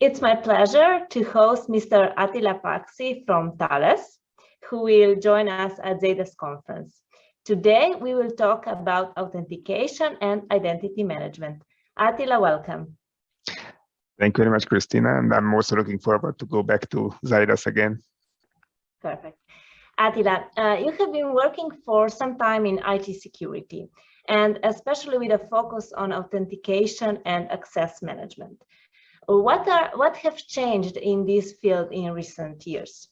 It's my pleasure to host Mr. Attila Paksi from THALES, who will join us at ZEIDES conference. Today, we will talk about authentication and identity management. Attila, welcome. Thank you very much, Christina, and I'm also looking forward to go back to ZEIDES again. Perfect. Attila, you have been working for some time in IT security, and especially with a focus on authentication and access management. What have changed in this field in recent years?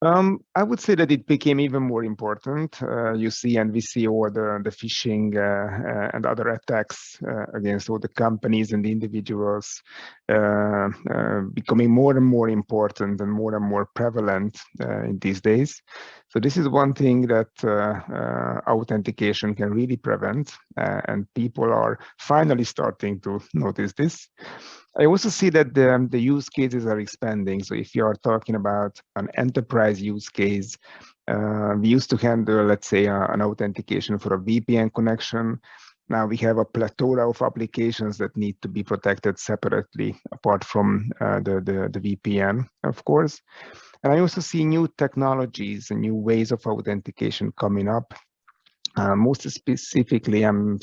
I would say that it became even more important. You see, and we see all the phishing and other attacks against all the companies and the individuals becoming more and more important and more prevalent in these days. So this is one thing that authentication can really prevent, and people are finally starting to notice this. I also see that the use cases are expanding. So if you are talking about an enterprise use case, we used to handle, let's say, an authentication for a VPN connection. Now we have a plethora of applications that need to be protected separately, apart from the VPN, of course. And I also see new technologies and new ways of authentication coming up. Most specifically, I'm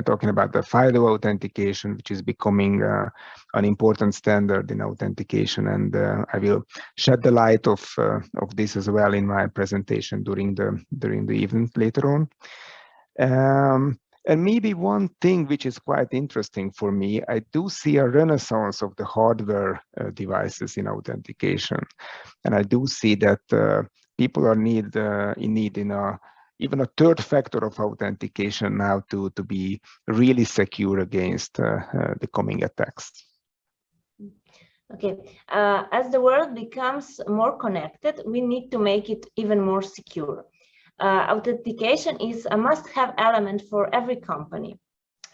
talking about the FIDO authentication, which is becoming an important standard in authentication, and I will shed the light of this as well in my presentation during the event later on. And maybe one thing which is quite interesting for me, I do see a renaissance of the hardware devices in authentication, and I do see that people are in need in even a third factor of authentication now to be really secure against the coming attacks. Okay, as the world becomes more connected, we need to make it even more secure. Authentication is a must-have element for every company.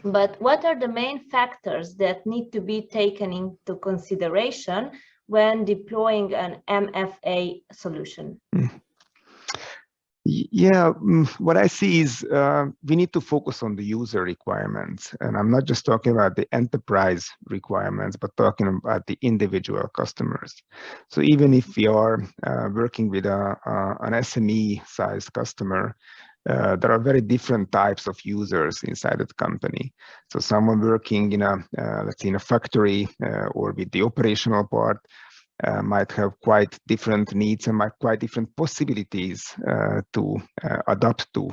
But what are the main factors that need to be taken into consideration when deploying an MFA solution? Yeah, what I see is we need to focus on the user requirements. And I'm not just talking about the enterprise requirements, but talking about the individual customers. So even if we are working with an SME-sized customer, there are very different types of users inside the company. So someone working in let's say in a factory or with the operational part, might have quite different needs and quite different possibilities to adapt to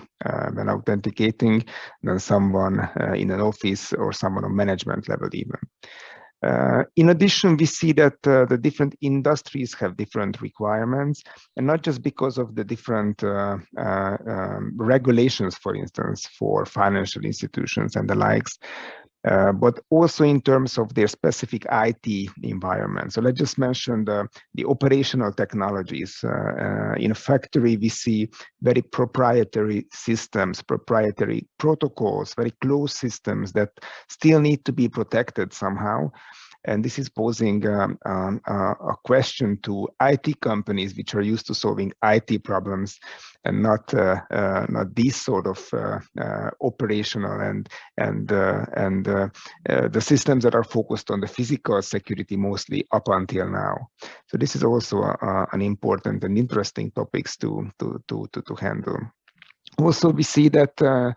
when authenticating than someone in an office or someone on management level even. In addition, we see that the different industries have different requirements, and not just because of the different regulations, for instance, for financial institutions and the likes, but also in terms of their specific IT environment. So let's just mention the operational technologies. In a factory, we see very proprietary systems, proprietary protocols, very closed systems that still need to be protected somehow. And this is posing a question to IT companies which are used to solving IT problems and not these sort of operational and the systems that are focused on the physical security mostly up until now. So this is also an important and interesting topics to handle. Also, we see that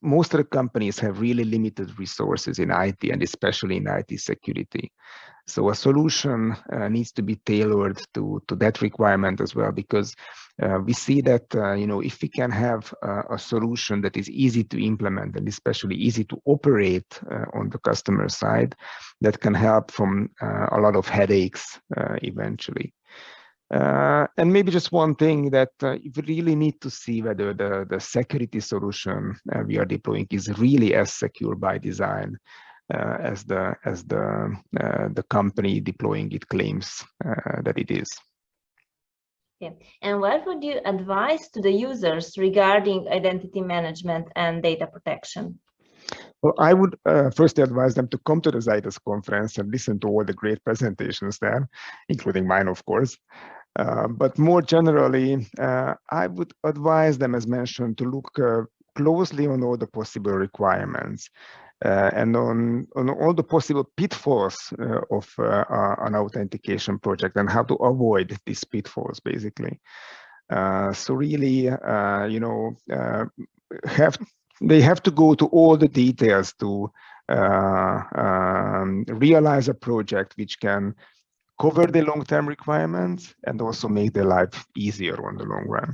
most of the companies have really limited resources in IT, and especially in IT security. So a solution needs to be tailored to that requirement as well, because we see that if we can have a solution that is easy to implement and especially easy to operate on the customer side, that can help from a lot of headaches eventually. And maybe just one thing that you really need to see whether the security solution we are deploying is really as secure by design as the company deploying it claims that it is. Okay. And what would you advise to the users regarding identity management and data protection? Well, I would first advise them to come to the ZEIDES conference and listen to all the great presentations there, including mine, of course. But more generally, I would advise them, as mentioned, to look closely on all the possible requirements and on all the possible pitfalls of an authentication project and how to avoid these pitfalls, basically. So really, they have to go to all the details to realize a project which can cover the long-term requirements and also make their life easier on the long run.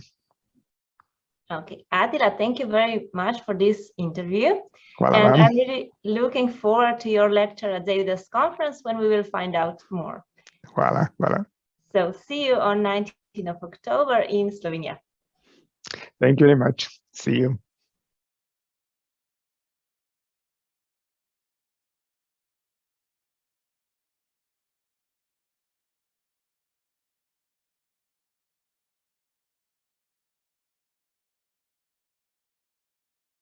Okay, Attila, thank you very much for this interview. Voilà, and I'm really looking forward to your lecture at ZEIDES conference when we will find out more. Voilà, voilà. So see you on 19th of October in Slovenia. Thank you very much. See you.